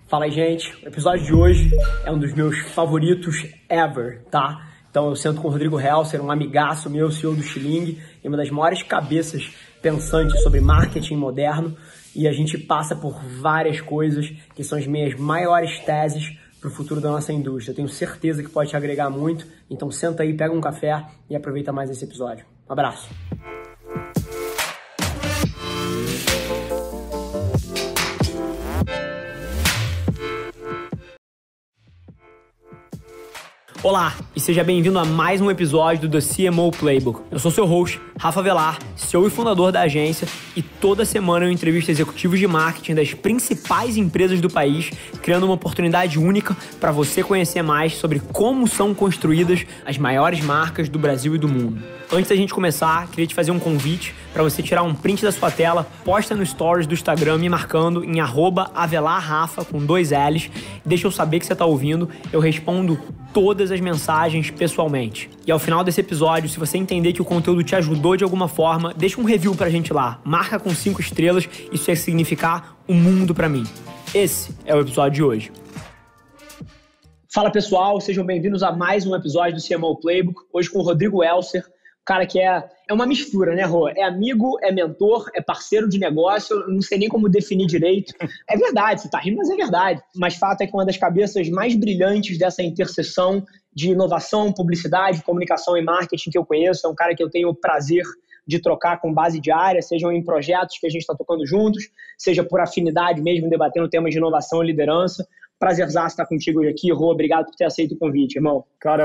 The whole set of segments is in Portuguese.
Fala aí, gente. O episódio de hoje é um dos meus favoritos ever, tá? Então eu sento com o Rodrigo Helser, um amigaço meu, CEO do Xiling, e uma das maiores cabeças pensantes sobre marketing moderno, e a gente passa por várias coisas que são as minhas maiores teses para o futuro da nossa indústria. Eu tenho certeza que pode te agregar muito, então senta aí, pega um café e aproveita mais esse episódio. Um abraço. Olá, e seja bem-vindo a mais um episódio do The CMO Playbook. Eu sou seu host, Rafa Velar, CEO e fundador da agência, e toda semana eu entrevisto executivos de marketing das principais empresas do país, criando uma oportunidade única para você conhecer mais sobre como são construídas as maiores marcas do Brasil e do mundo. Antes da gente começar, queria te fazer um convite para você tirar um print da sua tela, posta no Stories do Instagram me marcando em @avelarrafa com 2 L's, deixa eu saber que você está ouvindo, eu respondo todas as mensagens pessoalmente. E ao final desse episódio, se você entender que o conteúdo te ajudou de alguma forma, deixa um review pra gente lá, marca com 5 estrelas, isso ia significar um mundo pra mim. Esse é o episódio de hoje. Fala pessoal, sejam bem-vindos a mais um episódio do CMO Playbook, hoje com o Rodrigo Helser, cara que é uma mistura, né, Rô? É amigo, é mentor, é parceiro de negócio, eu não sei nem como definir direito. É verdade, você tá rindo, mas é verdade. Mas fato é que uma das cabeças mais brilhantes dessa interseção de inovação, publicidade, comunicação e marketing que eu conheço, é um cara que eu tenho o prazer de trocar com base diária, sejam em projetos que a gente está tocando juntos, seja por afinidade mesmo, debatendo temas de inovação e liderança. Prazerzaço estar contigo hoje aqui, Rô. Obrigado por ter aceito o convite, irmão. Cara,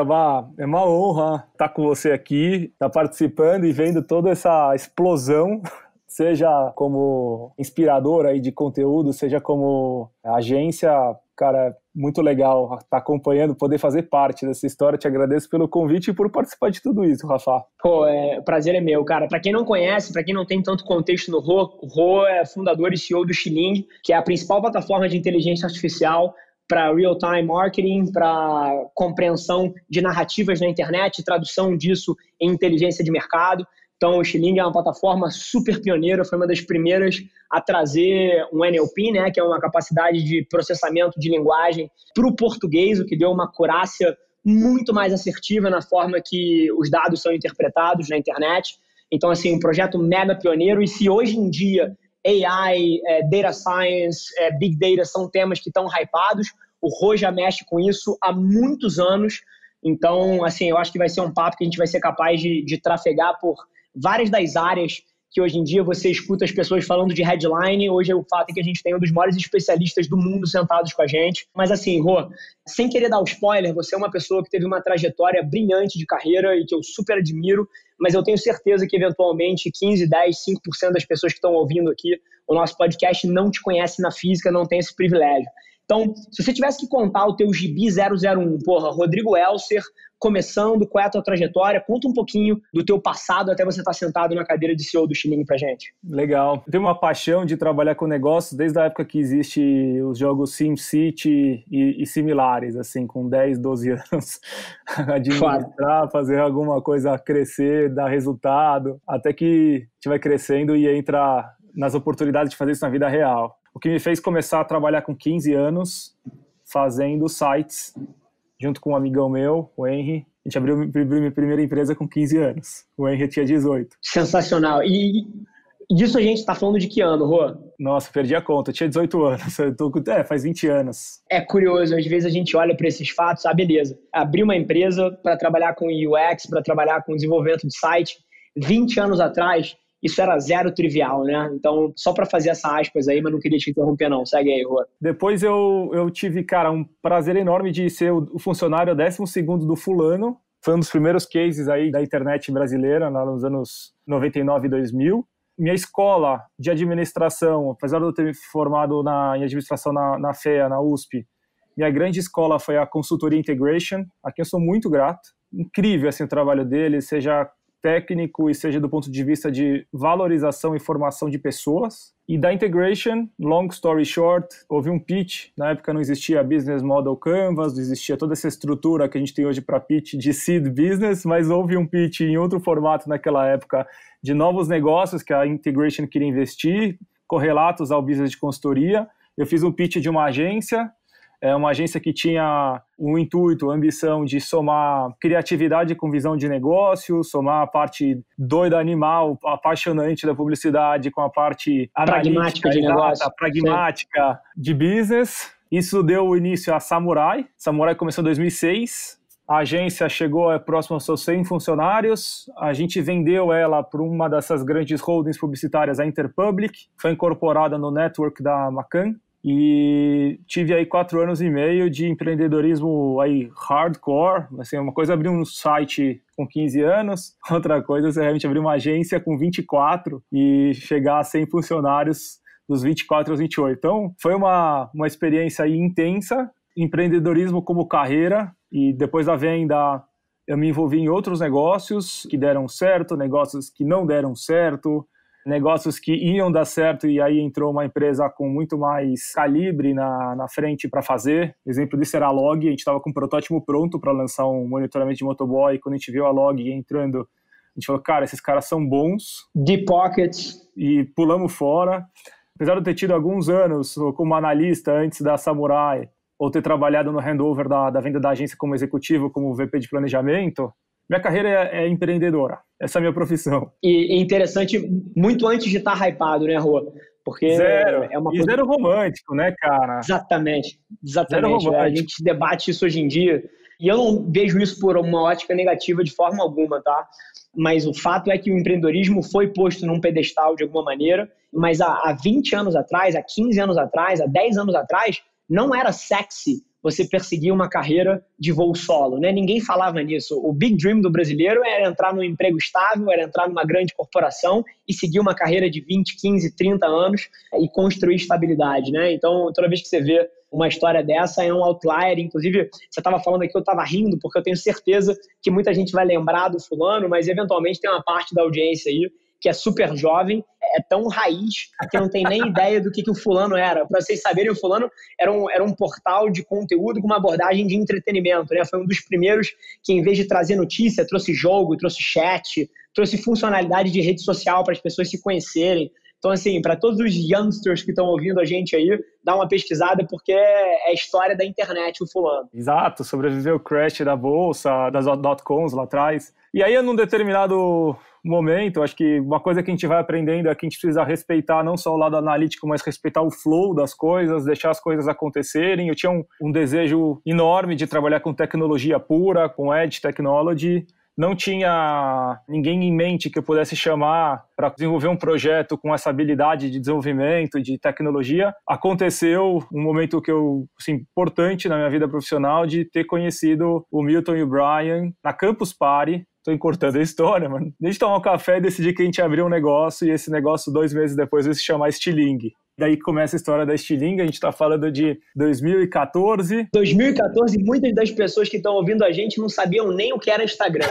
é uma honra estar com você aqui, estar participando e vendo toda essa explosão, seja como inspirador aí de conteúdo, seja como agência. Cara, muito legal estar acompanhando, poder fazer parte dessa história. Te agradeço pelo convite e por participar de tudo isso, Rafa. Pô, o prazer é meu, cara. Para quem não conhece, para quem não tem tanto contexto no Rô, o Rô é fundador e CEO do Xiling, que é a principal plataforma de inteligência artificial para real-time marketing, para compreensão de narrativas na internet, tradução disso em inteligência de mercado. Então, o Xiling é uma plataforma super pioneira, foi uma das primeiras a trazer um NLP, né, que é uma capacidade de processamento de linguagem para o português, o que deu uma acurácia muito mais assertiva na forma que os dados são interpretados na internet. Então, assim, um projeto mega pioneiro. E se hoje em dia AI, Data Science, Big Data são temas que estão hypados, o Rô já mexe com isso há muitos anos. Então, assim, eu acho que vai ser um papo que a gente vai ser capaz de trafegar por várias das áreas que hoje em dia você escuta as pessoas falando de headline. Hoje o fato é que a gente tem um dos maiores especialistas do mundo sentados com a gente. Mas assim, Rô, sem querer dar o spoiler, você é uma pessoa que teve uma trajetória brilhante de carreira e que eu super admiro, mas eu tenho certeza que eventualmente 15, 10, 5% das pessoas que estão ouvindo aqui o nosso podcast não te conhecem na física, não tem esse privilégio. Então, se você tivesse que contar o teu gibi 001, Rodrigo Helser, começando, qual é a tua trajetória? Conta um pouquinho do teu passado até você estar sentado na cadeira de CEO do Xiling pra gente. Legal. Eu tenho uma paixão de trabalhar com negócios desde a época que existe os jogos SimCity e similares, assim, com 10, 12 anos. Administrar, fazer alguma coisa crescer, dar resultado, até que a gente vai crescendo e entra nas oportunidades de fazer isso na vida real. O que me fez começar a trabalhar com 15 anos, fazendo sites, junto com um amigão meu, o Henry. A gente abriu minha primeira empresa com 15 anos. O Henry tinha 18. Sensacional. E disso a gente está falando de que ano, Rô? Nossa, perdi a conta. Eu tinha 18 anos. Faz 20 anos. É curioso. Às vezes a gente olha para esses fatos, beleza. Abri uma empresa para trabalhar com UX, para trabalhar com desenvolvimento de site. 20 anos atrás, isso era zero trivial, né? Então, só para fazer essa aspas aí, mas não queria te interromper não. Segue aí, Rô. Depois eu tive, cara, um prazer enorme de ser o funcionário 12º do fulano. Foi um dos primeiros cases aí da internet brasileira, nos anos 99 e 2000. Minha escola de administração, apesar de eu ter me formado em administração na FEA, na USP, minha grande escola foi a Consultoria Integration, a quem eu sou muito grato. Incrível assim, o trabalho dele, seja técnico e seja do ponto de vista de valorização e formação de pessoas. E da Integration, long story short, houve um pitch, na época não existia Business Model Canvas, não existia toda essa estrutura que a gente tem hoje para pitch de seed business, mas houve um pitch em outro formato naquela época de novos negócios que a Integration queria investir, correlatos ao business de consultoria, eu fiz um pitch de uma agência que tinha o intuito, a ambição de somar criatividade com visão de negócio, somar a parte doida, animal, apaixonante da publicidade com a parte pragmática de negócio, pragmática de business. Isso deu início a Samurai. Samurai começou em 2006. A agência chegou próximo aos seus 100 funcionários. A gente vendeu ela para uma dessas grandes holdings publicitárias, a Interpublic. Foi incorporada no network da McCann. E tive aí 4 anos e meio de empreendedorismo aí hardcore. Assim, uma coisa é abrir um site com 15 anos, outra coisa é realmente abrir uma agência com 24 e chegar a 100 funcionários dos 24 aos 28. Então, foi uma experiência aí intensa, empreendedorismo como carreira, e depois da venda eu me envolvi em outros negócios que deram certo, negócios que não deram certo, negócios que iam dar certo e aí entrou uma empresa com muito mais calibre na frente para fazer. Exemplo disso era a Log. A gente estava com um protótipo pronto para lançar um monitoramento de motoboy. Quando a gente viu a Log entrando, a gente falou, cara, esses caras são bons. Deep pockets. E pulamos fora. Apesar de eu ter tido alguns anos como analista antes da Samurai, ou ter trabalhado no handover da venda da agência como executivo, como VP de planejamento, minha carreira é empreendedora. Essa é a minha profissão. E interessante, muito antes de estar hypado, né, Rô? Porque zero. É uma coisa... coisa... zero romântico, né, cara? Exatamente. Zero romântico. A gente debate isso hoje em dia. E eu não vejo isso por uma ótica negativa de forma alguma, tá? Mas o fato é que o empreendedorismo foi posto num pedestal de alguma maneira, mas há 20 anos atrás, há 15 anos atrás, há 10 anos atrás, não era sexy você perseguir uma carreira de voo solo, né? Ninguém falava nisso. O big dream do brasileiro era entrar num emprego estável, era entrar numa grande corporação e seguir uma carreira de 20, 15, 30 anos e construir estabilidade, né? Então, toda vez que você vê uma história dessa, é um outlier. Inclusive, você estava falando aqui, eu estava rindo, porque eu tenho certeza que muita gente vai lembrar do fulano, mas eventualmente tem uma parte da audiência aí que é super jovem, é tão raiz, que não tem nem ideia do que o fulano era. Para vocês saberem, o fulano era um portal de conteúdo com uma abordagem de entretenimento, né? Foi um dos primeiros que, em vez de trazer notícia, trouxe jogo, trouxe chat, trouxe funcionalidade de rede social para as pessoas se conhecerem. Então, assim, para todos os youngsters que estão ouvindo a gente aí, dá uma pesquisada, porque é a história da internet, o fulano. Exato, sobreviveu o crash da bolsa, das .coms lá atrás. E aí, num determinado momento, acho que uma coisa que a gente vai aprendendo é que a gente precisa respeitar não só o lado analítico, mas respeitar o flow das coisas, deixar as coisas acontecerem. Eu tinha um desejo enorme de trabalhar com tecnologia pura, com edge technology. Não tinha ninguém em mente que eu pudesse chamar para desenvolver um projeto com essa habilidade de desenvolvimento, de tecnologia. Aconteceu um momento que importante na minha vida profissional de ter conhecido o Milton e o Brian na Campus Party. Estou encurtando a história, mano. A gente tomar um café e decidir que a gente abriu um negócio, e esse negócio 2 meses depois vai se chamar Stiling. Daí começa a história da Stiling, a gente está falando de 2014. 2014, muitas das pessoas que estão ouvindo a gente não sabiam nem o que era Instagram.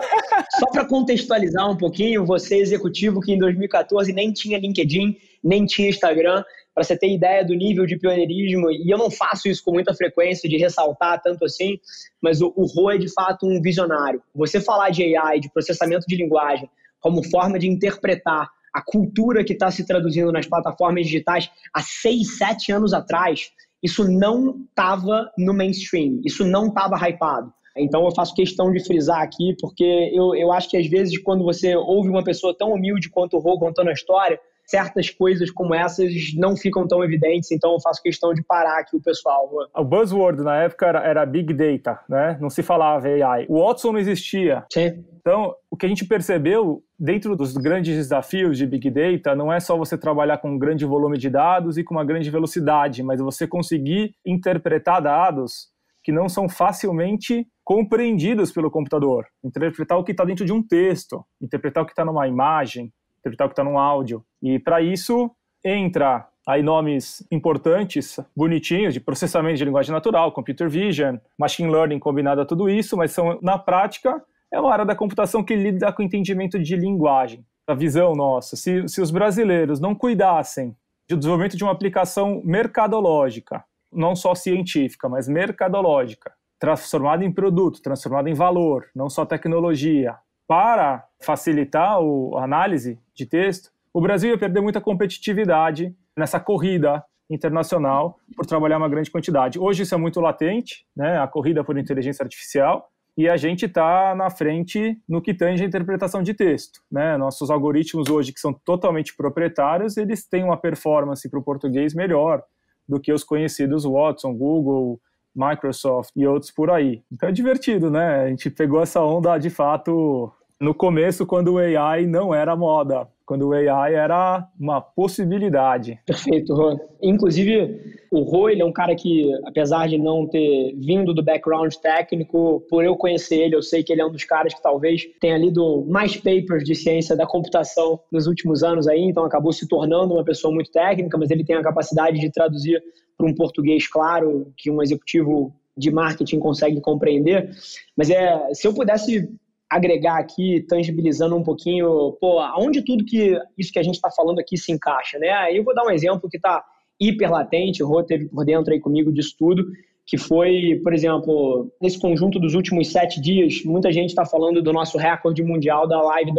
Só para contextualizar um pouquinho, você executivo que em 2014 nem tinha LinkedIn, nem tinha Instagram, para você ter ideia do nível de pioneirismo, e eu não faço isso com muita frequência, de ressaltar tanto assim, mas o Rô é de fato um visionário. Você falar de AI, de processamento de linguagem, como forma de interpretar a cultura que está se traduzindo nas plataformas digitais há 6, 7 anos atrás, isso não estava no mainstream, isso não estava hypado. Então eu faço questão de frisar aqui, porque eu acho que às vezes quando você ouve uma pessoa tão humilde quanto o Rô contando a história, certas coisas como essas não ficam tão evidentes, então eu faço questão de parar aqui o pessoal. O buzzword na época era Big Data, né? Não se falava AI. O Watson não existia. Sim. Então, o que a gente percebeu dentro dos grandes desafios de Big Data não é só você trabalhar com um grande volume de dados e com uma grande velocidade, mas você conseguir interpretar dados que não são facilmente compreendidos pelo computador. Interpretar o que está dentro de um texto, interpretar o que está numa imagem, interpretar o que está num áudio. E para isso entra aí nomes importantes, bonitinhos, de processamento de linguagem natural, computer vision, machine learning combinado a tudo isso, mas são, na prática, é uma área da computação que lida com o entendimento de linguagem. A visão nossa, se os brasileiros não cuidassem do desenvolvimento de uma aplicação mercadológica, não só científica, mas mercadológica, transformada em produto, transformada em valor, não só tecnologia, para facilitar a análise de texto, o Brasil ia perder muita competitividade nessa corrida internacional por trabalhar uma grande quantidade. Hoje isso é muito latente, né, a corrida por inteligência artificial, e a gente está na frente no que tange a interpretação de texto, né? Nossos algoritmos hoje, que são totalmente proprietários, eles têm uma performance para o português melhor do que os conhecidos Watson, Google, Microsoft e outros por aí. Então é divertido, né? A gente pegou essa onda, de fato, no começo, quando o AI não era moda, quando o AI era uma possibilidade. Perfeito, Rô. Inclusive, o Rô, ele é um cara que, apesar de não ter vindo do background técnico, por eu conhecer ele, eu sei que ele é um dos caras que talvez tenha lido mais papers de ciência da computação nos últimos anos aí, então acabou se tornando uma pessoa muito técnica, mas ele tem a capacidade de traduzir para um português claro, que um executivo de marketing consegue compreender. Mas se eu pudesse agregar aqui, tangibilizando um pouquinho, aonde tudo que isso que a gente está falando aqui se encaixa, né? Aí eu vou dar um exemplo que está hiper latente, o Rô teve por dentro aí comigo disso tudo, que foi, por exemplo, nesse conjunto dos últimos 7 dias, muita gente está falando do nosso recorde mundial da live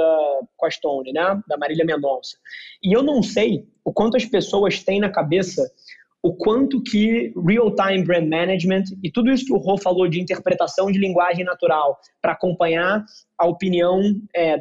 com a Stone, né? Da Marília Mendonça. E eu não sei o quanto as pessoas têm na cabeça o quanto que real-time brand management e tudo isso que o Rô falou de interpretação de linguagem natural para acompanhar a opinião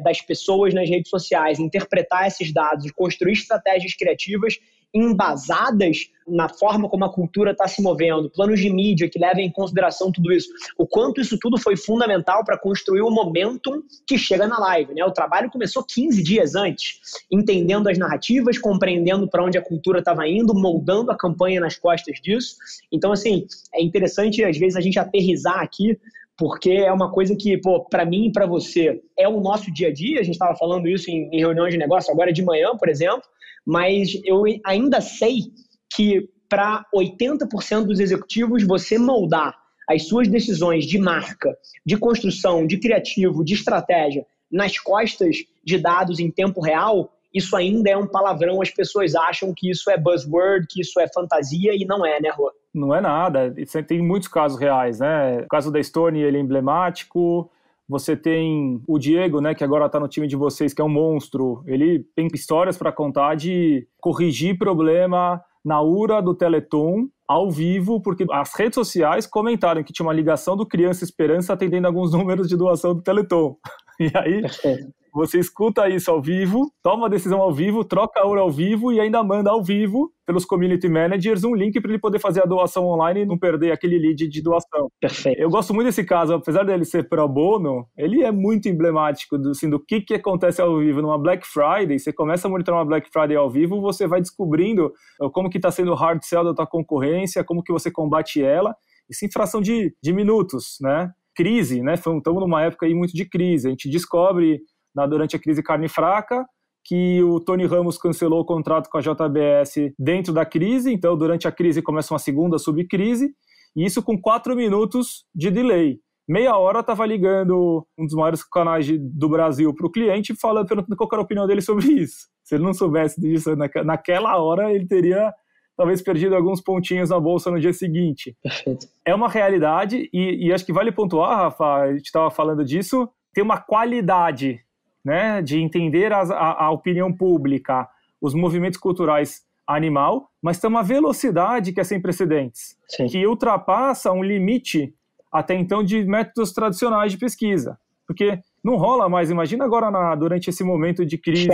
das pessoas nas redes sociais, interpretar esses dados e construir estratégias criativas embasadas na forma como a cultura está se movendo, planos de mídia que levem em consideração tudo isso, o quanto isso tudo foi fundamental para construir o momentum que chega na live, né? O trabalho começou 15 dias antes, entendendo as narrativas, compreendendo para onde a cultura estava indo, moldando a campanha nas costas disso. Então, assim, é interessante às vezes a gente aterrissar aqui, porque é uma coisa que, para mim e para você, é o nosso dia a dia. A gente estava falando isso em reuniões de negócio agora de manhã, por exemplo, mas eu ainda sei que para 80% dos executivos você moldar as suas decisões de marca, de construção, de criativo, de estratégia nas costas de dados em tempo real, isso ainda é um palavrão. As pessoas acham que isso é buzzword, que isso é fantasia, e não é, né, Rô? Não é nada. Tem muitos casos reais, né? O caso da Stone, ele é emblemático. Você tem o Diego, né, que agora está no time de vocês, que é um monstro. Ele tem histórias para contar de corrigir problema na URA do Teleton ao vivo, porque as redes sociais comentaram que tinha uma ligação do Criança Esperança atendendo alguns números de doação do Teleton. E aí você escuta isso ao vivo, toma uma decisão ao vivo, troca a URA ao vivo e ainda manda ao vivo pelos community managers um link para ele poder fazer a doação online e não perder aquele lead de doação. Perfeito. Eu gosto muito desse caso, apesar dele ser pro bono, ele é muito emblemático do que acontece ao vivo numa Black Friday. Você começa a monitorar uma Black Friday ao vivo, você vai descobrindo como que está sendo o hard sell da tua concorrência, como que você combate ela, isso em fração de minutos, né? Crise, né? Estamos numa época aí muito de crise. A gente descobre durante a crise carne fraca que o Tony Ramos cancelou o contrato com a JBS dentro da crise, então durante a crise começa uma segunda subcrise, e isso com 4 minutos de delay. Meia hora estava ligando um dos maiores canais do Brasil para o cliente, perguntando qual era a opinião dele sobre isso. Se ele não soubesse disso naquela hora, ele teria talvez perdido alguns pontinhos na bolsa no dia seguinte. Perfeito. É uma realidade, e acho que vale pontuar, Rafa, a gente estava falando disso, tem uma qualidade, né, de entender a opinião pública, os movimentos culturais animal, mas tem uma velocidade que é sem precedentes, Sim. que ultrapassa um limite até então de métodos tradicionais de pesquisa, porque não rola mais. Imagina agora durante esse momento de crise.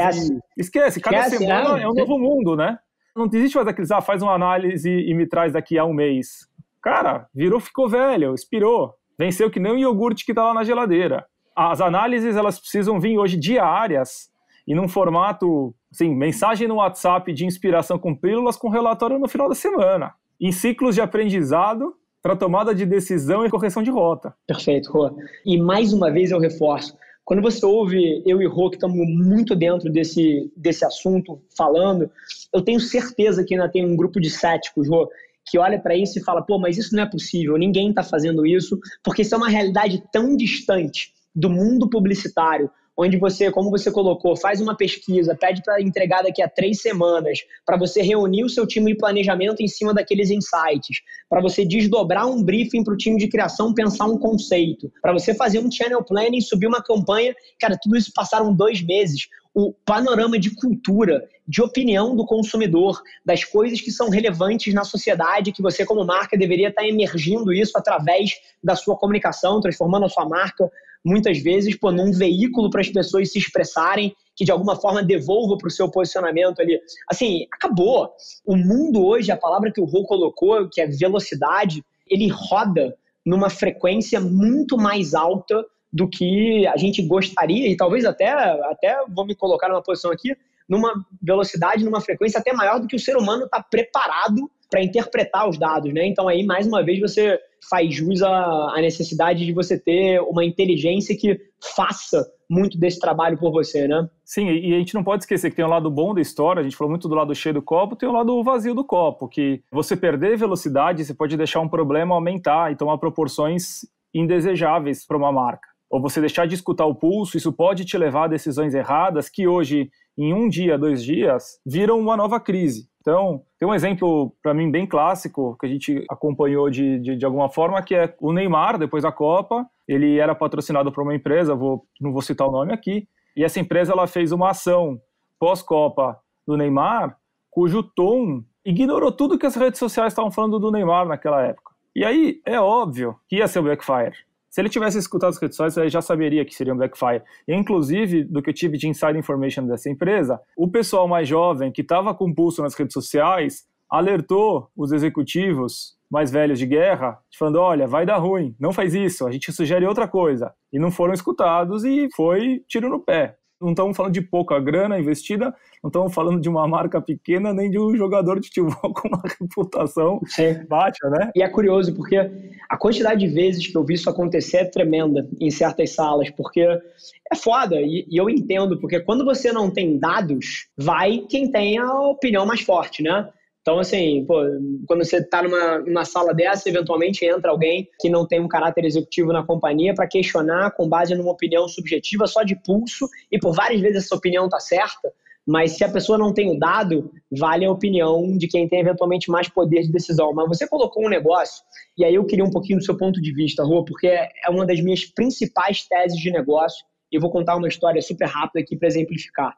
Esquece. Cada semana é um novo mundo, né? Não existe mais aqueles, faz uma análise e me traz daqui a um mês. Cara, ficou velho, expirou, venceu que nem o iogurte que tá lá na geladeira. As análises, elas precisam vir hoje diárias e num formato, assim, mensagem no WhatsApp de inspiração com pílulas com relatório no final da semana. Em ciclos de aprendizado para tomada de decisão e correção de rota. Perfeito, Rô. E mais uma vez eu reforço, quando você ouve eu e Rô, que estamos muito dentro desse assunto falando, eu tenho certeza que ainda tem um grupo de céticos, Rô, que olha para isso e fala, mas isso não é possível, ninguém está fazendo isso, porque isso é uma realidade tão distante do mundo publicitário, onde você, como você colocou, faz uma pesquisa, pede para entregar daqui a 3 semanas, para você reunir o seu time de planejamento em cima daqueles insights, para você desdobrar um briefing para o time de criação pensar um conceito, para você fazer um channel planning, subir uma campanha. Cara, tudo isso passaram 2 meses. o panorama de cultura, de opinião do consumidor, das coisas que são relevantes na sociedade, que você como marca deveria estar emergindo isso através da sua comunicação, transformando a sua marca, muitas vezes, num veículo para as pessoas se expressarem, que de alguma forma devolva para o seu posicionamento ali. Assim, acabou. O mundo hoje, a palavra que o Rô colocou, que é velocidade, ele roda numa frequência muito mais alta do que a gente gostaria, e talvez até vou me colocar numa posição aqui, numa velocidade, numa frequência até maior do que o ser humano está preparado para interpretar os dados, né? Então aí, mais uma vez, você faz jus à necessidade de você ter uma inteligência que faça muito desse trabalho por você, né? Sim, e a gente não pode esquecer que tem um lado bom da história, a gente falou muito do lado cheio do copo, tem o lado vazio do copo, que você perder velocidade, você pode deixar um problema aumentar e tomar proporções indesejáveis para uma marca. Ou você deixar de escutar o pulso, isso pode te levar a decisões erradas que hoje, em 1 dia, 2 dias, viram uma nova crise. Então, tem um exemplo, para mim, bem clássico, que a gente acompanhou de alguma forma, que é o Neymar, depois da Copa. Ele era patrocinado por uma empresa, não vou citar o nome aqui, e essa empresa ela fez uma ação pós-Copa do Neymar, cujo tom ignorou tudo que as redes sociais estavam falando do Neymar naquela época. E aí, é óbvio que ia ser o backfire. Se ele tivesse escutado as redes sociais, ele já saberia que seria um backfire. E, inclusive, do que eu tive de inside information dessa empresa, o pessoal mais jovem que estava com pulso nas redes sociais alertou os executivos mais velhos de guerra, falando, olha, vai dar ruim, não faz isso, a gente sugere outra coisa. E não foram escutados e foi tiro no pé. Não estamos falando de pouca grana investida, não estamos falando de uma marca pequena, nem de um jogador de futebol com uma reputação baixa, né? E é curioso, porque a quantidade de vezes que eu vi isso acontecer é tremenda em certas salas, porque é foda, e eu entendo, porque quando você não tem dados, vai quem tem a opinião mais forte, né? Então, assim, quando você está numa sala dessa, eventualmente entra alguém que não tem um caráter executivo na companhia para questionar com base numa opinião subjetiva só de pulso, e por várias vezes essa opinião está certa, mas se a pessoa não tem o dado, vale a opinião de quem tem eventualmente mais poder de decisão. Mas você colocou um negócio, e aí eu queria um pouquinho do seu ponto de vista, Rô, porque é uma das minhas principais teses de negócio, e eu vou contar uma história super rápida aqui para exemplificar.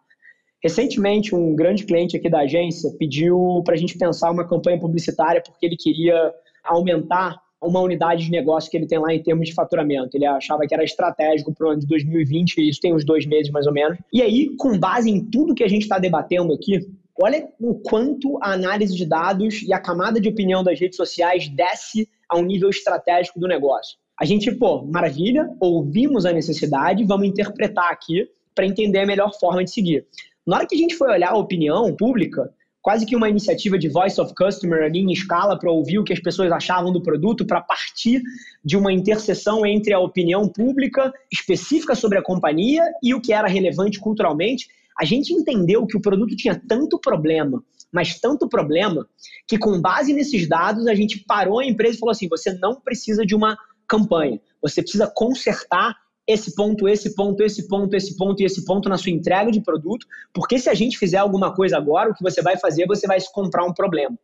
Recentemente, um grande cliente aqui da agência pediu para a gente pensar uma campanha publicitária porque ele queria aumentar uma unidade de negócio que ele tem lá em termos de faturamento. Ele achava que era estratégico para o ano de 2020, e isso tem uns 2 meses mais ou menos. E aí, com base em tudo que a gente está debatendo aqui, olha o quanto a análise de dados e a camada de opinião das redes sociais desce a um nível estratégico do negócio. A gente, maravilha, ouvimos a necessidade, vamos interpretar aqui para entender a melhor forma de seguir. Na hora que a gente foi olhar a opinião pública, quase que uma iniciativa de voice of customer ali em escala para ouvir o que as pessoas achavam do produto, para partir de uma interseção entre a opinião pública específica sobre a companhia e o que era relevante culturalmente, a gente entendeu que o produto tinha tanto problema, mas tanto problema, que com base nesses dados a gente parou a empresa e falou assim, você não precisa de uma campanha, você precisa consertar esse ponto, esse ponto, esse ponto, esse ponto e esse ponto na sua entrega de produto, porque se a gente fizer alguma coisa agora, o que você vai fazer, você vai se comprar um problema.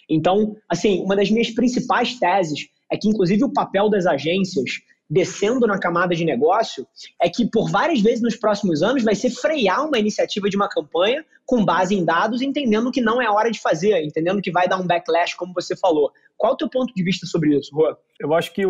Então, assim, uma das minhas principais teses é que, inclusive, o papel das agências, descendo na camada de negócio, é que, por várias vezes nos próximos anos, vai ser frear uma iniciativa de uma campanha com base em dados, entendendo que não é hora de fazer, entendendo que vai dar um backlash, como você falou. Qual é o teu ponto de vista sobre isso, Rô? Eu acho que,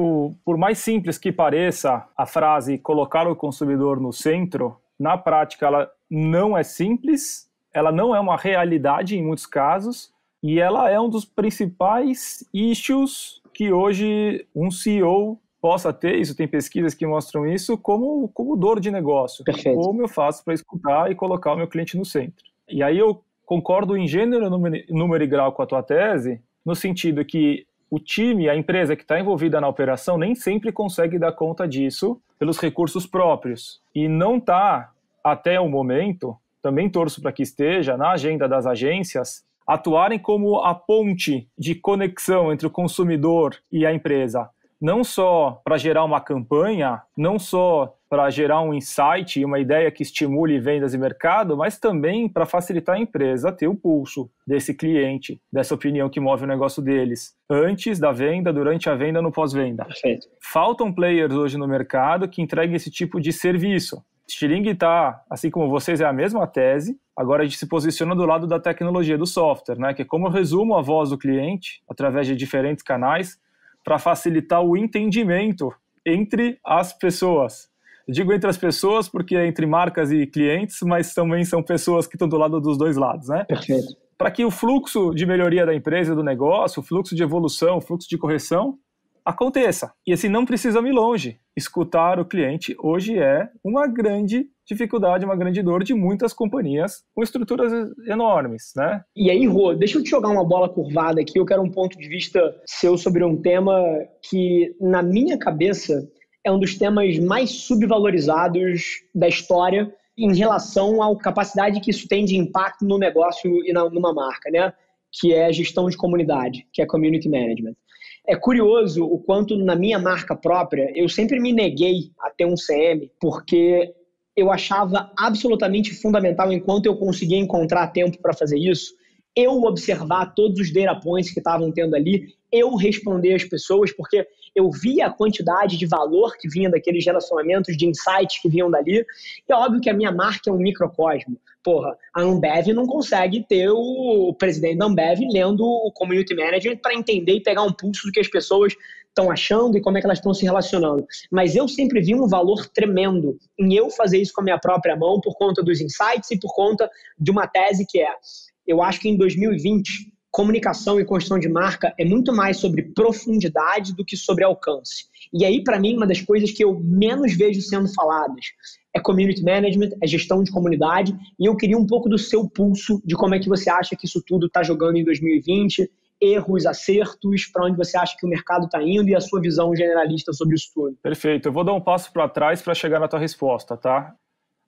por mais simples que pareça a frase colocar o consumidor no centro, na prática ela não é simples, ela não é uma realidade em muitos casos, e ela é um dos principais issues que hoje um CEO possa ter, isso tem pesquisas que mostram isso, como dor de negócio. Perfeito. Como eu faço para escutar e colocar o meu cliente no centro. E aí eu concordo em gênero, número e grau com a tua tese, no sentido que o time, a empresa que está envolvida na operação nem sempre consegue dar conta disso pelos recursos próprios. E não está, até o momento, também torço para que esteja na agenda das agências, atuarem como a ponte de conexão entre o consumidor e a empresa. Não só para gerar uma campanha, não só para gerar um insight, uma ideia que estimule vendas e mercado, mas também para facilitar a empresa ter o pulso desse cliente, dessa opinião que move o negócio deles, antes da venda, durante a venda, no pós-venda. Perfeito. Faltam players hoje no mercado que entreguem esse tipo de serviço. Stiling está, assim como vocês, é a mesma tese. Agora a gente se posiciona do lado da tecnologia do software, né? Que é como eu resumo a voz do cliente através de diferentes canais para facilitar o entendimento entre as pessoas. Eu digo entre as pessoas porque é entre marcas e clientes, mas também são pessoas que estão do lado dos dois lados, né? Perfeito. Para que o fluxo de melhoria da empresa, do negócio, o fluxo de evolução, o fluxo de correção aconteça. E assim, não precisa ir longe. Escutar o cliente hoje é uma grande dificuldade, uma grande dor de muitas companhias com estruturas enormes, né? E aí, Rô, deixa eu te jogar uma bola curvada aqui. Eu quero um ponto de vista seu sobre um tema que, na minha cabeça, é um dos temas mais subvalorizados da história em relação à capacidade que isso tem de impacto no negócio e numa marca, né? Que é a gestão de comunidade, que é community management. É curioso o quanto na minha marca própria eu sempre me neguei a ter um CM, porque eu achava absolutamente fundamental, enquanto eu conseguia encontrar tempo para fazer isso, eu observar todos os data points que estavam tendo ali, eu responder às pessoas, porque eu via a quantidade de valor que vinha daqueles relacionamentos, de insights que vinham dali. E é óbvio que a minha marca é um microcosmo. Porra, a Ambev não consegue ter o presidente da Ambev lendo o community manager para entender e pegar um pulso do que as pessoas estão achando e como é que elas estão se relacionando. Mas eu sempre vi um valor tremendo em eu fazer isso com a minha própria mão por conta dos insights e por conta de uma tese que é: eu acho que em 2020, comunicação e construção de marca é muito mais sobre profundidade do que sobre alcance. E aí, para mim, uma das coisas que eu menos vejo sendo faladas é community management, é gestão de comunidade, e eu queria um pouco do seu pulso de como é que você acha que isso tudo está jogando em 2020, erros, acertos, para onde você acha que o mercado está indo e a sua visão generalista sobre isso tudo. Perfeito. Eu vou dar um passo para trás para chegar na tua resposta, tá?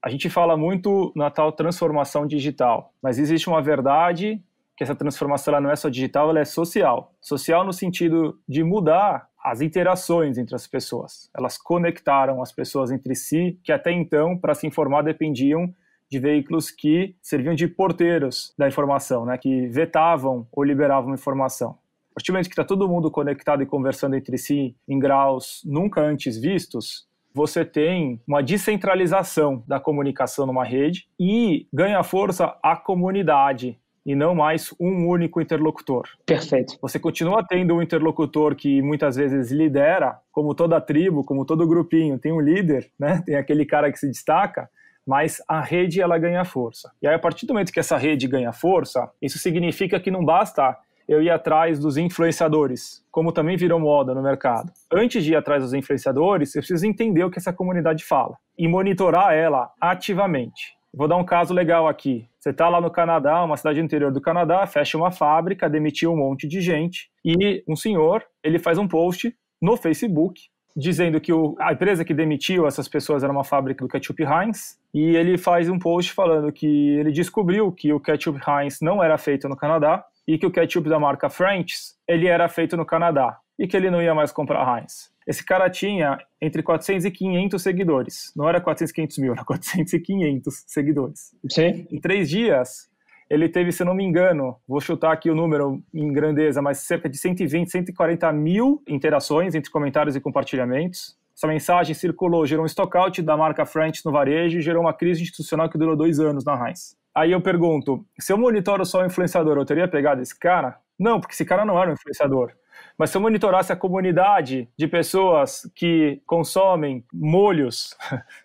A gente fala muito na tal transformação digital, mas existe uma verdade que essa transformação ela não é só digital, ela é social. Social no sentido de mudar as interações entre as pessoas. Elas conectaram as pessoas entre si, que até então, para se informar, dependiam de veículos que serviam de porteiros da informação, né, que vetavam ou liberavam informação. A partir do momento que está todo mundo conectado e conversando entre si em graus nunca antes vistos, você tem uma descentralização da comunicação numa rede e ganha força a comunidade e não mais um único interlocutor. Perfeito. Você continua tendo um interlocutor que muitas vezes lidera, como toda tribo, como todo grupinho, tem um líder, né? Tem aquele cara que se destaca, mas a rede ela ganha força. E aí, a partir do momento que essa rede ganha força, isso significa que não basta eu ir atrás dos influenciadores, como também virou moda no mercado. Antes de ir atrás dos influenciadores, eu preciso entender o que essa comunidade fala e monitorar ela ativamente. Vou dar um caso legal aqui. Você está lá no Canadá, uma cidade interior do Canadá, fecha uma fábrica, demitiu um monte de gente e um senhor, ele faz um post no Facebook dizendo que a empresa que demitiu essas pessoas era uma fábrica do ketchup Heinz e ele faz um post falando que ele descobriu que o ketchup Heinz não era feito no Canadá e que o ketchup da marca French's, ele era feito no Canadá e que ele não ia mais comprar Heinz. Esse cara tinha entre 400 e 500 seguidores. Não era 400 e 500 mil, era 400 e 500 seguidores. Sim. Em 3 dias, ele teve, se não me engano, vou chutar aqui o número em grandeza, mas cerca de 120, 140 mil interações entre comentários e compartilhamentos. Essa mensagem circulou, gerou um stockout da marca French no varejo e gerou uma crise institucional que durou 2 anos na Heinz. Aí eu pergunto, se eu monitoro só o influenciador, eu teria pegado esse cara? Não, porque esse cara não era um influenciador. Mas se eu monitorasse a comunidade de pessoas que consomem molhos,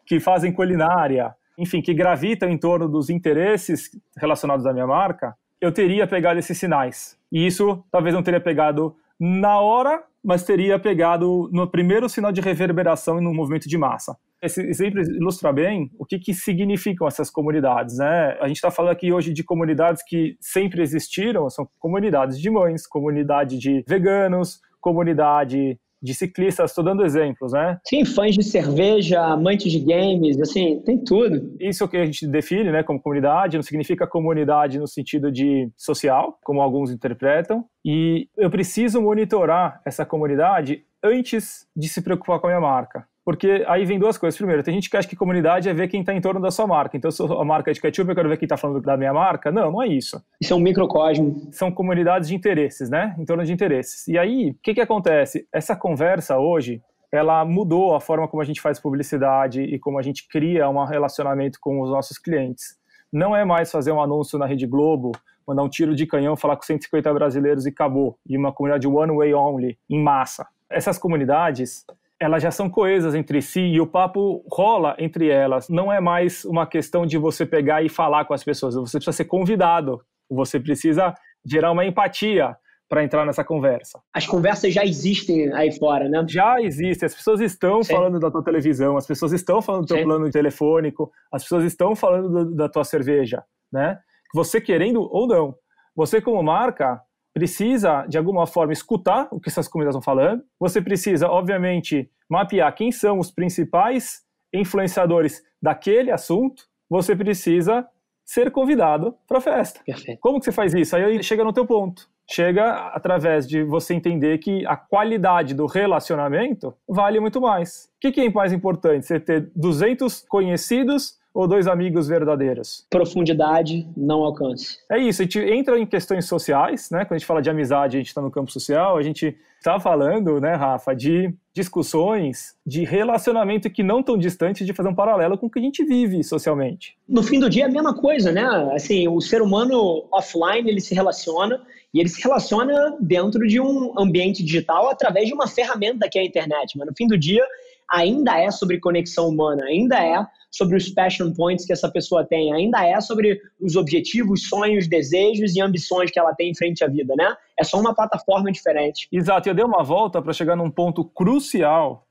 que fazem culinária, enfim, que gravitam em torno dos interesses relacionados à minha marca, eu teria pegado esses sinais. E isso talvez não teria pegado na hora, mas teria pegado no primeiro sinal de reverberação e no movimento de massa. Esse exemplo ilustra bem o que significam essas comunidades, né? A gente está falando aqui hoje de comunidades que sempre existiram, são comunidades de mães, comunidade de veganos, comunidade de ciclistas, estou dando exemplos, né? Sim, fãs de cerveja, amantes de games, assim, tem tudo. Isso que a gente define, né, como comunidade, não significa comunidade no sentido de social, como alguns interpretam, e eu preciso monitorar essa comunidade antes de se preocupar com a minha marca. Porque aí vem 2 coisas. Primeiro, tem gente que acha que comunidade é ver quem está em torno da sua marca. Então, se a marca é de ketchup, eu quero ver quem está falando da minha marca. Não, não é isso. Isso é um microcosmo. São comunidades de interesses, né? Em torno de interesses. E aí, o que acontece? Essa conversa hoje, ela mudou a forma como a gente faz publicidade e como a gente cria um relacionamento com os nossos clientes. Não é mais fazer um anúncio na Rede Globo, mandar um tiro de canhão, falar com 150 brasileiros e acabou. E uma comunidade one way only, em massa. Essas comunidades, elas já são coesas entre si e o papo rola entre elas. Não é mais uma questão de você pegar e falar com as pessoas. Você precisa ser convidado. Você precisa gerar uma empatia para entrar nessa conversa. As conversas já existem aí fora, né? Já existem, as pessoas estão falando da tua televisão, as pessoas estão falando do teu plano telefônico, as pessoas estão falando da tua cerveja, né? Você querendo ou não. Você como marca precisa, de alguma forma, escutar o que essas comunidades estão falando. Você precisa, obviamente, mapear quem são os principais influenciadores daquele assunto. Você precisa ser convidado para a festa. Perfeito. Como que você faz isso? Aí chega no teu ponto. Chega através de você entender que a qualidade do relacionamento vale muito mais. O que é mais importante? Você ter 200 conhecidos ou 2 amigos verdadeiros? Profundidade, não alcance. É isso, a gente entra em questões sociais, né? Quando a gente fala de amizade, a gente está no campo social, a gente está falando, né, Rafa, de discussões de relacionamento que não tão distantes de fazer um paralelo com o que a gente vive socialmente. No fim do dia é a mesma coisa, né? Assim, o ser humano offline, ele se relaciona e ele se relaciona dentro de um ambiente digital através de uma ferramenta que é a internet. Mas no fim do dia, ainda é sobre conexão humana, ainda é sobre os passion points que essa pessoa tem, ainda é sobre os objetivos, sonhos, desejos e ambições que ela tem em frente à vida, né? É só uma plataforma diferente. Exato, eu dei uma volta para chegar num ponto crucial,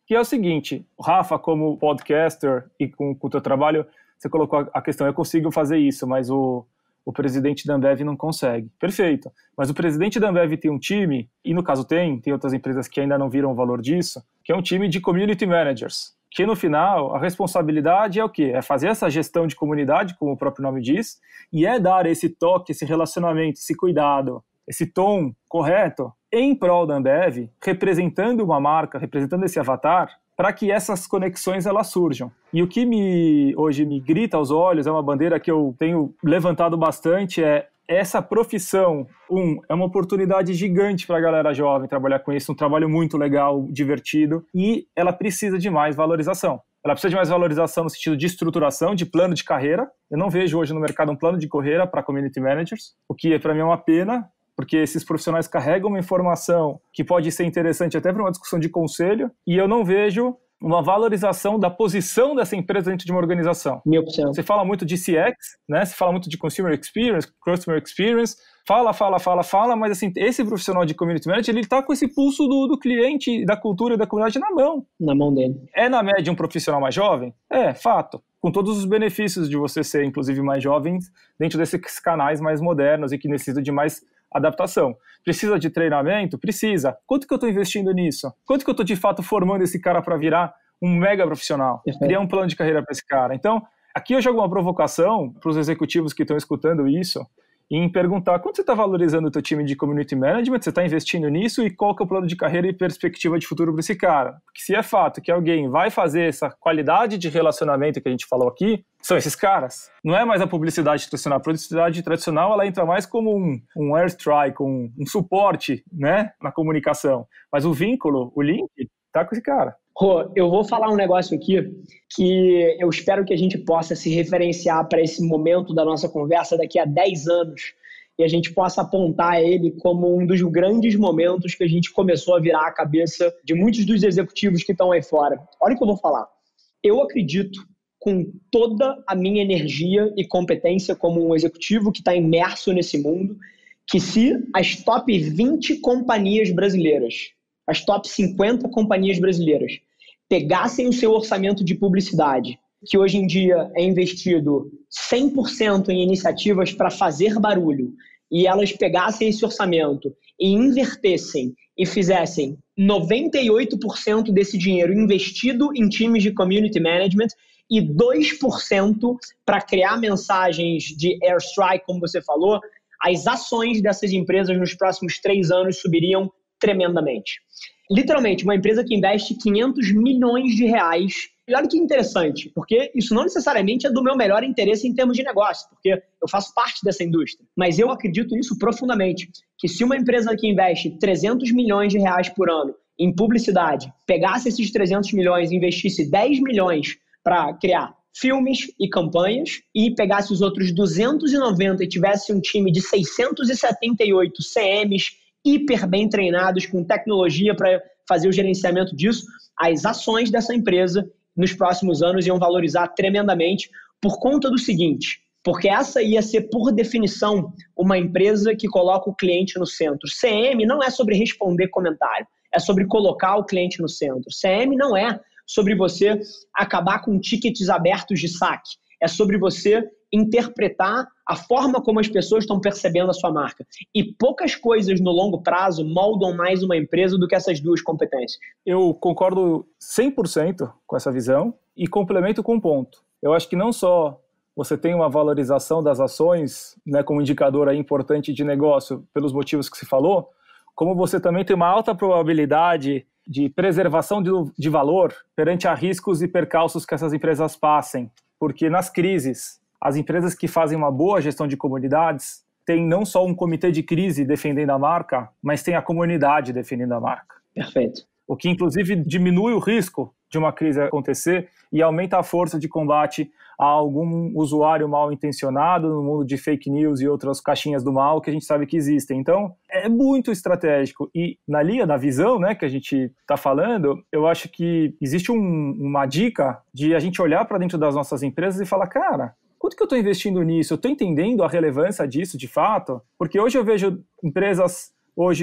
que é o seguinte, Rafa, como podcaster e com o teu trabalho, você colocou a questão, eu consigo fazer isso, mas o presidente da Ambev não consegue. Perfeito. Mas o presidente da Ambev tem um time, e no caso tem outras empresas que ainda não viram o valor disso, que é um time de community managers, que no final a responsabilidade é o quê? É fazer essa gestão de comunidade, como o próprio nome diz, e é dar esse toque, esse relacionamento, esse cuidado, esse tom correto em prol da Ambev, representando uma marca, representando esse avatar, para que essas conexões elas surjam. E o que hoje me grita aos olhos, é uma bandeira que eu tenho levantado bastante, é essa profissão, é uma oportunidade gigante para a galera jovem trabalhar com isso, um trabalho muito legal, divertido, e ela precisa de mais valorização. Ela precisa de mais valorização no sentido de estruturação, de plano de carreira. Eu não vejo hoje no mercado um plano de carreira para community managers, o que para mim é uma pena, porque esses profissionais carregam uma informação que pode ser interessante até para uma discussão de conselho, e eu não vejo uma valorização da posição dessa empresa dentro de uma organização. 1000%. Você fala muito de CX, né? Você fala muito de Consumer Experience, Customer Experience, fala, mas assim, esse profissional de Community Manager, ele está com esse pulso do cliente, da cultura e da comunidade na mão. Na mão dele. É na média um profissional mais jovem? É, fato. Com todos os benefícios de você ser, inclusive, mais jovem dentro desses canais mais modernos e que necessitam de mais adaptação. Precisa de treinamento? Precisa. Quanto que eu estou investindo nisso? Quanto que eu estou, de fato, formando esse cara para virar um mega profissional? Criar um plano de carreira para esse cara. Então, aqui eu jogo uma provocação para os executivos que estão escutando isso, em perguntar quanto você está valorizando o teu time de community management, você está investindo nisso e qual que é o plano de carreira e perspectiva de futuro para esse cara. Porque se é fato que alguém vai fazer essa qualidade de relacionamento que a gente falou aqui, são esses caras. Não é mais a publicidade tradicional. A publicidade tradicional ela entra mais como um airstrike, um suporte, né, na comunicação. Mas o vínculo, o link, tá com esse cara. Rô, eu vou falar um negócio aqui que eu espero que a gente possa se referenciar para esse momento da nossa conversa daqui a 10 anos e a gente possa apontar ele como um dos grandes momentos que a gente começou a virar a cabeça de muitos dos executivos que estão aí fora. Olha o que eu vou falar. Eu acredito com toda a minha energia e competência como um executivo que está imerso nesse mundo, que se as top 20 companhias brasileiras, as top 50 companhias brasileiras, pegassem o seu orçamento de publicidade, que hoje em dia é investido 100% em iniciativas para fazer barulho, e elas pegassem esse orçamento e invertessem e fizessem 98% desse dinheiro investido em times de community management e 2% para criar mensagens de airstrike, como você falou, as ações dessas empresas nos próximos 3 anos subiriam tremendamente. Literalmente, uma empresa que investe 500 milhões de reais. E olha que interessante, porque isso não necessariamente é do meu melhor interesse em termos de negócio, porque eu faço parte dessa indústria. Mas eu acredito nisso profundamente, que se uma empresa que investe 300 milhões de reais por ano em publicidade, pegasse esses 300 milhões e investisse 10 milhões para criar filmes e campanhas e pegasse os outros 290 e tivesse um time de 678 CMs hiper bem treinados com tecnologia para fazer o gerenciamento disso, as ações dessa empresa nos próximos anos iam valorizar tremendamente por conta do seguinte, porque essa ia ser, por definição, uma empresa que coloca o cliente no centro. CM não é sobre responder comentário, é sobre colocar o cliente no centro. CM não é sobre você acabar com tickets abertos de saque. É sobre você interpretar a forma como as pessoas estão percebendo a sua marca. E poucas coisas no longo prazo moldam mais uma empresa do que essas duas competências. Eu concordo 100% com essa visão e complemento com um ponto. Eu acho que não só você tem uma valorização das ações, né, como indicador aí importante de negócio, pelos motivos que se falou, como você também tem uma alta probabilidade de preservação de valor perante a riscos e percalços que essas empresas passem. Porque nas crises, as empresas que fazem uma boa gestão de comunidades têm não só um comitê de crise defendendo a marca, mas tem a comunidade defendendo a marca. Perfeito. O que, inclusive, diminui o risco de uma crise acontecer e aumenta a força de combate a algum usuário mal intencionado no mundo de fake news e outras caixinhas do mal que a gente sabe que existem. Então, é muito estratégico. E na linha da visão, né, que a gente está falando, eu acho que existe uma dica de a gente olhar para dentro das nossas empresas e falar, cara, quanto que eu estou investindo nisso? Eu estou entendendo a relevância disso de fato? Porque hoje eu vejo empresas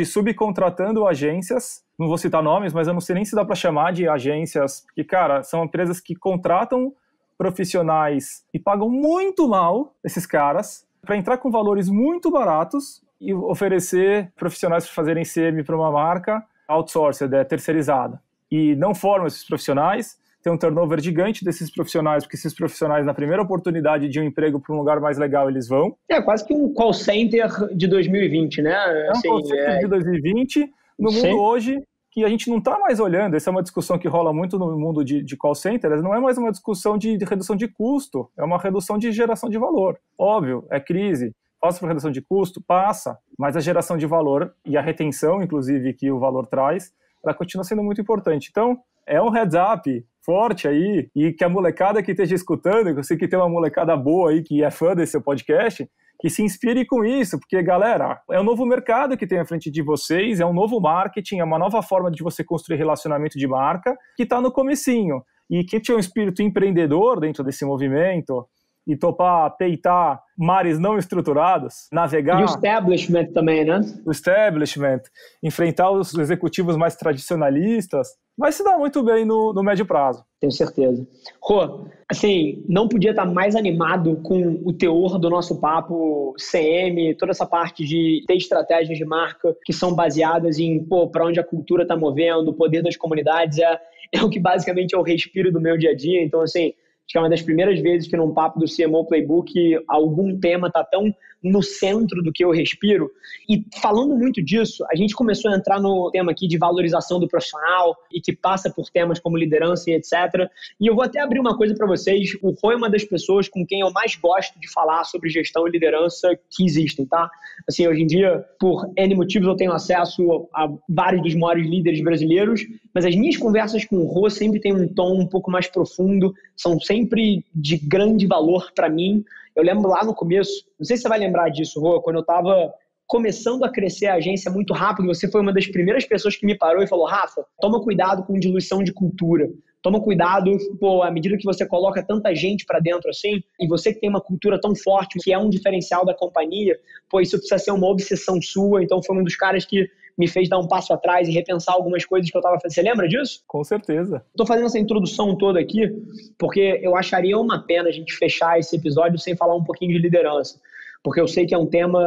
subcontratando agências, não vou citar nomes, mas eu não sei nem se dá para chamar de agências, porque, cara, são empresas que contratam profissionais e pagam muito mal esses caras para entrar com valores muito baratos e oferecer profissionais para fazerem CM para uma marca outsourced, terceirizada. E não formam esses profissionais, tem um turnover gigante desses profissionais, porque esses profissionais, na primeira oportunidade de um emprego para um lugar mais legal, eles vão. É quase que um call center de 2020, né? É um call center de 2020, no mundo hoje, que a gente não está mais olhando. Essa é uma discussão que rola muito no mundo de call centers, não é mais uma discussão de redução de custo, é uma redução de geração de valor. Óbvio, é crise. Passa por redução de custo? Passa, mas a geração de valor e a retenção, inclusive, que o valor traz, ela continua sendo muito importante. Então, é um heads up forte aí, e que a molecada que esteja escutando, eu sei que tem uma molecada boa aí que é fã desse seu podcast, que se inspire com isso, porque, galera, é um novo mercado que tem à frente de vocês, é um novo marketing, é uma nova forma de você construir relacionamento de marca, que está no comecinho. E quem tiver um espírito empreendedor dentro desse movimento e topar peitar mares não estruturados, navegar... E o establishment também, né? O establishment, enfrentar os executivos mais tradicionalistas, vai se dar muito bem no médio prazo. Tenho certeza. Rô, assim, não podia estar mais animado com o teor do nosso papo CM, toda essa parte de ter estratégias de marca que são baseadas em, para onde a cultura está movendo, o poder das comunidades, é o que basicamente é o respiro do meu dia a dia. Então, assim, acho que é uma das primeiras vezes que num papo do CMO Playbook algum tema está tão no centro do que eu respiro. E falando muito disso, a gente começou a entrar no tema aqui de valorização do profissional e que passa por temas como liderança e etc. E eu vou até abrir uma coisa para vocês. O Rô é uma das pessoas com quem eu mais gosto de falar sobre gestão e liderança que existem, tá? Assim, hoje em dia, por N motivos, eu tenho acesso a vários dos maiores líderes brasileiros, mas as minhas conversas com o Rô sempre têm um tom um pouco mais profundo, são sempre de grande valor para mim. Eu lembro lá no começo, não sei se você vai lembrar disso, Rô, quando eu estava começando a crescer a agência muito rápido, você foi uma das primeiras pessoas que me parou e falou, Rafa, toma cuidado com diluição de cultura. Toma cuidado, à medida que você coloca tanta gente para dentro assim, e você que tem uma cultura tão forte, que é um diferencial da companhia, isso precisa ser uma obsessão sua. Então foi um dos caras que me fez dar um passo atrás e repensar algumas coisas que eu estava fazendo. Você lembra disso? Com certeza. Estou fazendo essa introdução toda aqui porque eu acharia uma pena a gente fechar esse episódio sem falar um pouquinho de liderança. Porque eu sei que é um tema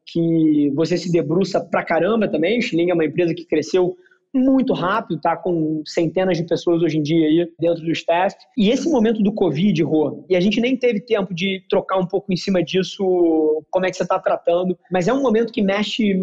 que você se debruça pra caramba também. O Schilling é uma empresa que cresceu muito rápido, tá com centenas de pessoas hoje em dia aí dentro do staff. E esse momento do Covid, Rô, e a gente nem teve tempo de trocar um pouco em cima disso, como é que você está tratando, mas é um momento que mexe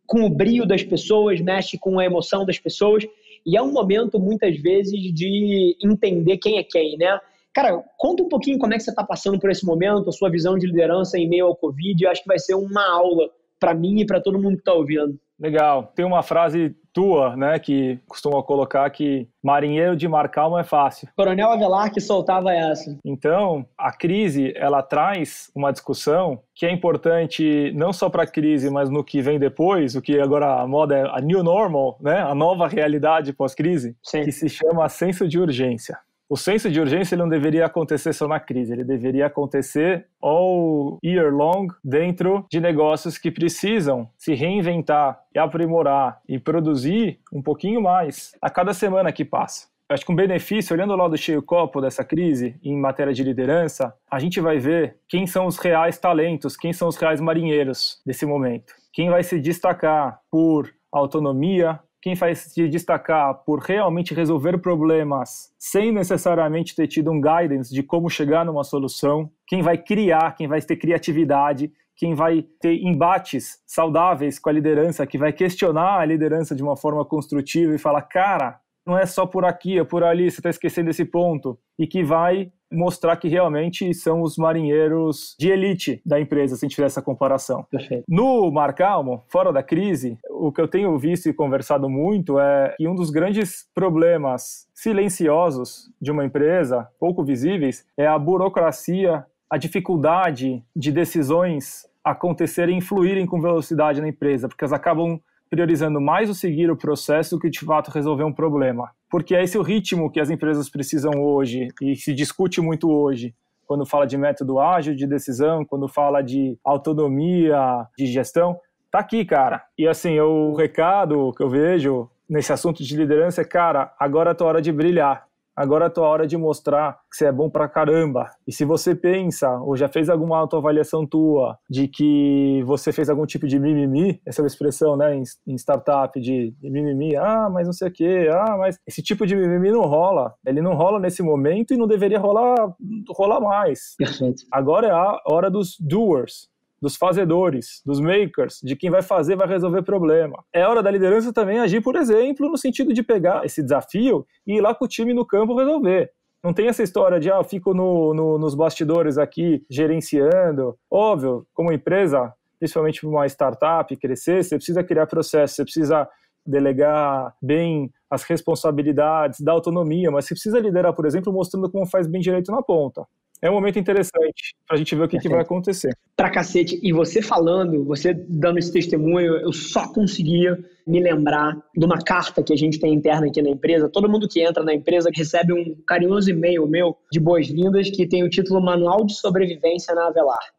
com o brio das pessoas, mexe com a emoção das pessoas, e é um momento, muitas vezes, de entender quem é quem, né? Cara, conta um pouquinho como é que você está passando por esse momento, a sua visão de liderança em meio ao Covid. Eu acho que vai ser uma aula para mim e para todo mundo que está ouvindo. Legal. Tem uma frase tua, né, que costuma colocar que marinheiro de mar calmo é fácil. Coronel Avelar que soltava essa. Então, a crise, ela traz uma discussão que é importante não só para a crise, mas no que vem depois, o que agora a moda é a new normal, né, a nova realidade pós-crise, que se chama senso de urgência. O senso de urgência ele não deveria acontecer só na crise, ele deveria acontecer all year long dentro de negócios que precisam se reinventar e aprimorar e produzir um pouquinho mais a cada semana que passa. Acho que um benefício, olhando o lado cheio copo dessa crise em matéria de liderança, a gente vai ver quem são os reais talentos, quem são os reais marinheiros desse momento. Quem vai se destacar por autonomia, quem vai se destacar por realmente resolver problemas sem necessariamente ter tido um guidance de como chegar numa solução, quem vai criar, quem vai ter criatividade, quem vai ter embates saudáveis com a liderança, que vai questionar a liderança de uma forma construtiva e falar, cara, não é só por aqui, é por ali, você está esquecendo esse ponto, e que vai mostrar que realmente são os marinheiros de elite da empresa, se a gente fizer essa comparação. Perfeito. No mar calmo, fora da crise, o que eu tenho visto e conversado muito é que um dos grandes problemas silenciosos de uma empresa, pouco visíveis, é a burocracia, a dificuldade de decisões acontecerem e influírem com velocidade na empresa, porque elas acabam priorizando mais o seguir o processo do que de fato resolver um problema. Porque é esse o ritmo que as empresas precisam hoje e se discute muito hoje, quando fala de método ágil de decisão, quando fala de autonomia, de gestão. Tá aqui, cara. E assim, o recado que eu vejo nesse assunto de liderança é, cara, agora é a tua hora de brilhar. Agora é a tua hora de mostrar que você é bom pra caramba. E se você pensa, ou já fez alguma autoavaliação tua, de que você fez algum tipo de mimimi, essa é uma expressão, né, em startup, de mimimi, mas não sei o quê, mas esse tipo de mimimi não rola. Ele não rola nesse momento e não deveria rolar mais. Perfeito. Agora é a hora dos doers, dos fazedores, dos makers, de quem vai fazer, vai resolver problema. É hora da liderança também agir, por exemplo, no sentido de pegar esse desafio e ir lá com o time no campo resolver. Não tem essa história de, eu fico nos bastidores aqui, gerenciando. Óbvio, como empresa, principalmente uma startup, crescer, você precisa criar processos, você precisa delegar bem as responsabilidades, dar autonomia, mas você precisa liderar, por exemplo, mostrando como faz bem direito na ponta. É um momento interessante pra gente ver o que vai acontecer. Pra cacete. E você falando, você dando esse testemunho, eu só conseguia me lembrar de uma carta que a gente tem interna aqui na empresa. Todo mundo que entra na empresa recebe um carinhoso e-mail meu de boas-vindas que tem o título Manual de Sobrevivência na Avelar.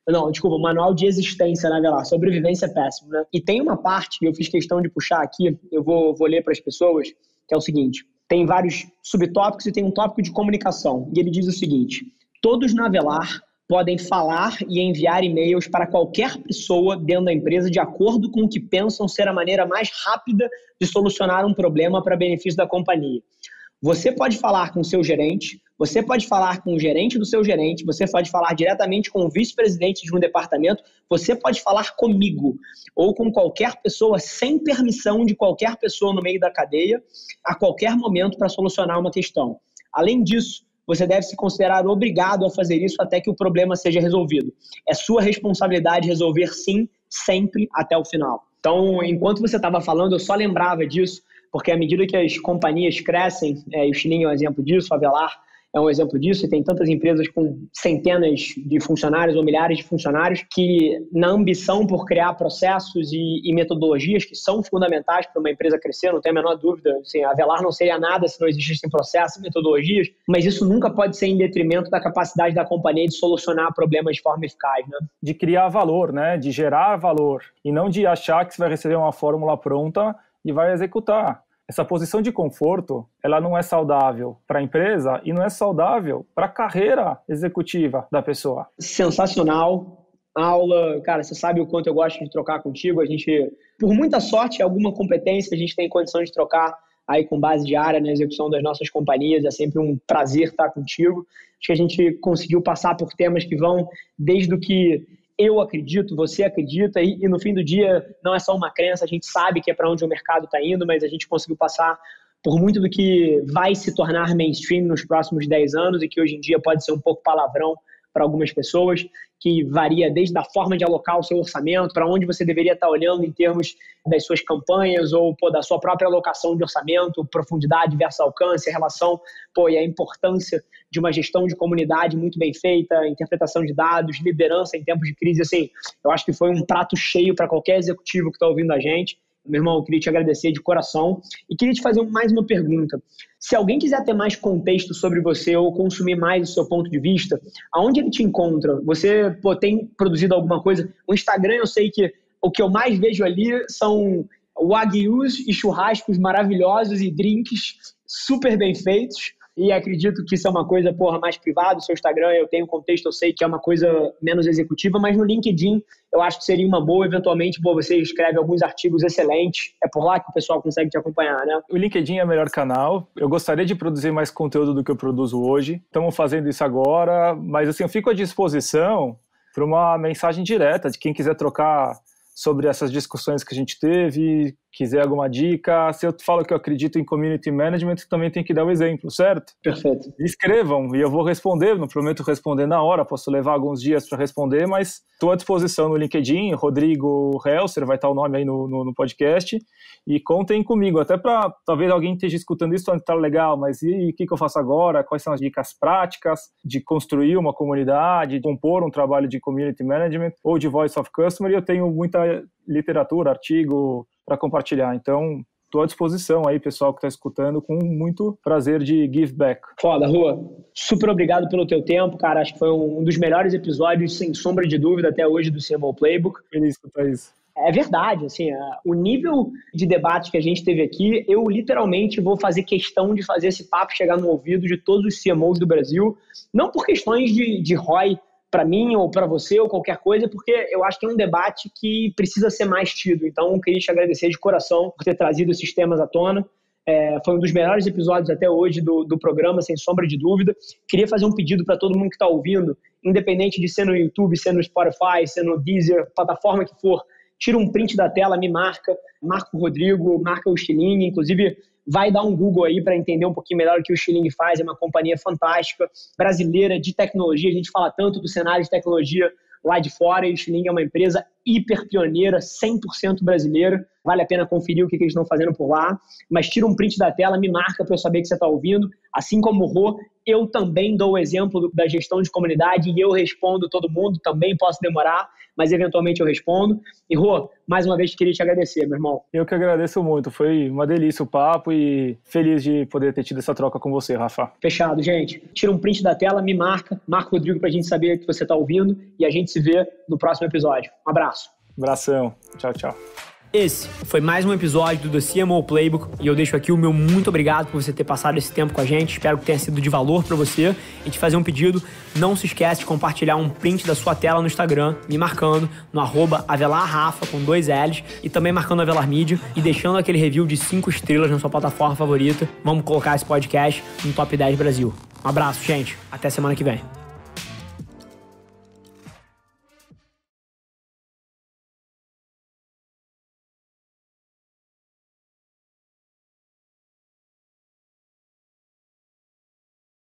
Não, desculpa, Manual de Existência na Avelar. Sobrevivência é péssimo, né? E tem uma parte que eu fiz questão de puxar aqui, eu vou ler para as pessoas, que é o seguinte. Tem vários subtópicos e tem um tópico de comunicação. E ele diz o seguinte: todos na Avelar podem falar e enviar e-mails para qualquer pessoa dentro da empresa de acordo com o que pensam ser a maneira mais rápida de solucionar um problema para benefício da companhia. Você pode falar com o seu gerente, você pode falar com o gerente do seu gerente, você pode falar diretamente com o vice-presidente de um departamento, você pode falar comigo ou com qualquer pessoa sem permissão de qualquer pessoa no meio da cadeia a qualquer momento para solucionar uma questão. Além disso, você deve se considerar obrigado a fazer isso até que o problema seja resolvido. É sua responsabilidade resolver sim, sempre, até o final. Então, enquanto você estava falando, eu só lembrava disso, porque à medida que as companhias crescem, e o Chilinho é um exemplo disso, o Avelar é um exemplo disso, e tem tantas empresas com centenas de funcionários ou milhares de funcionários que, na ambição por criar processos e metodologias que são fundamentais para uma empresa crescer, não tem a menor dúvida, assim, a Avelar não seria nada se não existissem processos e metodologias, mas isso nunca pode ser em detrimento da capacidade da companhia de solucionar problemas de forma eficaz, né? De criar valor, né? De gerar valor, e não de achar que você vai receber uma fórmula pronta e vai executar. Essa posição de conforto, ela não é saudável para a empresa e não é saudável para a carreira executiva da pessoa. Sensacional. Aula, cara, você sabe o quanto eu gosto de trocar contigo. A gente, por muita sorte, alguma competência a gente tem condição de trocar aí com base diária na execução das nossas companhias. É sempre um prazer estar contigo. Acho que a gente conseguiu passar por temas que vão desde o que eu acredito, você acredita, e no fim do dia não é só uma crença, a gente sabe que é para onde o mercado está indo, mas a gente conseguiu passar por muito do que vai se tornar mainstream nos próximos 10 anos e que hoje em dia pode ser um pouco palavrão para algumas pessoas, que varia desde a forma de alocar o seu orçamento, para onde você deveria estar olhando em termos das suas campanhas ou da sua própria alocação de orçamento, profundidade versus alcance, a relação e a importância de uma gestão de comunidade muito bem feita, interpretação de dados, liderança em tempos de crise. Assim, eu acho que foi um prato cheio para qualquer executivo que está ouvindo a gente. Meu irmão, eu queria te agradecer de coração e queria te fazer mais uma pergunta. Se alguém quiser ter mais contexto sobre você ou consumir mais o seu ponto de vista, aonde ele te encontra? Você tem produzido alguma coisa? O Instagram, eu sei que o que eu mais vejo ali são wagyus e churrascos maravilhosos e drinks super bem feitos. E acredito que isso é uma coisa, mais privada. O seu Instagram, eu tenho contexto, eu sei que é uma coisa menos executiva, mas no LinkedIn eu acho que seria uma boa, eventualmente, você escreve alguns artigos excelentes. É por lá que o pessoal consegue te acompanhar, né? O LinkedIn é o melhor canal. Eu gostaria de produzir mais conteúdo do que eu produzo hoje. Estamos fazendo isso agora, mas assim, eu fico à disposição para uma mensagem direta de quem quiser trocar sobre essas discussões que a gente teve, quiser alguma dica. Se eu falo que eu acredito em community management, também tem que dar o exemplo, certo? Perfeito. Escrevam e eu vou responder, não prometo responder na hora, posso levar alguns dias para responder, mas estou à disposição no LinkedIn, Rodrigo Helser, vai estar o nome aí no podcast, e contem comigo, até para talvez alguém esteja escutando isso, tá legal, mas e o que eu faço agora? Quais são as dicas práticas de construir uma comunidade, de compor um trabalho de community management ou de voice of customer? E eu tenho muita literatura, artigo para compartilhar, então estou à disposição aí, pessoal que está escutando, com muito prazer de give back. Foda, Rua. Super obrigado pelo teu tempo, cara. Acho que foi um dos melhores episódios, sem sombra de dúvida, até hoje do CMO Playbook. Feliz de escutar isso. É verdade, assim, o nível de debate que a gente teve aqui, eu literalmente vou fazer questão de fazer esse papo chegar no ouvido de todos os CMOs do Brasil, não por questões de ROI para mim ou para você ou qualquer coisa, porque eu acho que é um debate que precisa ser mais tido. Então, eu queria te agradecer de coração por ter trazido esses temas à tona. Foi um dos melhores episódios até hoje do programa, sem sombra de dúvida. Queria fazer um pedido para todo mundo que está ouvindo, independente de ser no YouTube, ser no Spotify, ser no Deezer, plataforma que for, tira um print da tela, me marca o Rodrigo, marca o Stiling, inclusive vai dar um Google aí para entender um pouquinho melhor o que o Stiling faz. É uma companhia fantástica, brasileira de tecnologia. A gente fala tanto do cenário de tecnologia lá de fora, e o Stiling é uma empresa hiper pioneira, 100% brasileira. Vale a pena conferir o que eles estão fazendo por lá. Mas tira um print da tela, me marca para eu saber que você está ouvindo. Assim como o Rô, eu também dou o exemplo da gestão de comunidade e eu respondo todo mundo. Também posso demorar, mas eventualmente eu respondo. E Rô, mais uma vez queria te agradecer, meu irmão. Eu que agradeço muito. Foi uma delícia o papo e feliz de poder ter tido essa troca com você, Rafa. Fechado, gente. Tira um print da tela, me marca o Rodrigo para a gente saber que você está ouvindo e a gente se vê no próximo episódio. Um abraço. Abração. Tchau, tchau. Esse foi mais um episódio do The CMO Playbook e eu deixo aqui o meu muito obrigado por você ter passado esse tempo com a gente. Espero que tenha sido de valor para você e te fazer um pedido. Não se esquece de compartilhar um print da sua tela no Instagram, me marcando no @AvelarRafa com 2 L's e também marcando a Avelar Media e deixando aquele review de 5 estrelas na sua plataforma favorita. Vamos colocar esse podcast no Top 10 Brasil. Um abraço, gente. Até semana que vem.